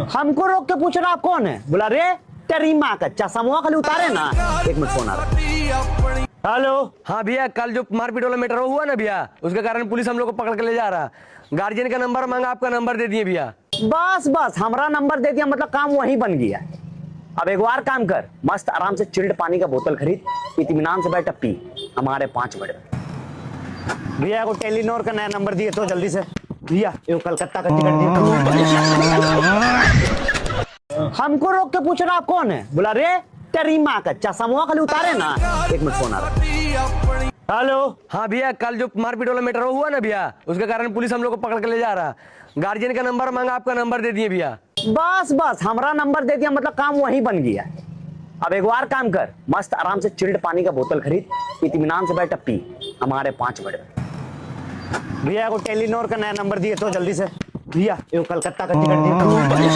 हमको रोक के पूछ रहा आप कौन है? बोला रे तेरी माँ का चश्मा खाली उतारे ना। एक मिनट फोन आ रहा है। हेलो। हाँ भैया, कल जो मारपीट वाला मैटर हुआ ना भैया, उसके कारण पुलिस हम लोग को पकड़ के ले जा रहा। गार्जियन का नंबर मांगा, आपका नंबर दे दिए भैया। बस बस हमारा नंबर दे दिया, मतलब काम वहीं बन गया। अब एक बार काम कर, मस्त आराम से चिल्ड पानी का बोतल खरीद, इत्मीनान से बैठ पी, हमारे 5 बड़े। भैया को टेलीनॉर का नया नंबर दिए तो जल्दी से। भैया ये कलकत्ता का टिकट दिए। हमको रोक के पूछ रहा आप कौन है? बोला रे तेरी माँ का चश्मा खाली उतारे ना। एक मिनट फोन आ रहा है। हेलो। हाँ भैया, कल जो मारपीट वाला मैटर हुआ ना भैया, उसके कारण पुलिस हम लोग को पकड़ के ले जा रहा। गार्जियन का नंबर मांगा, आपका नंबर दे दिए भैया। बस बस हमारा नंबर दे दिया, मतलब काम वहीं बन गया। अब एक बार काम कर, मस्त आराम से चिल्ड पानी का बोतल खरीद, इत्मीनान से बैठ पी, हमारे 5 बड़े। भैया को टेलीनॉर का नया नंबर दिए तो जल्दी से। भैया ये कलकत्ता का टिकट दिए।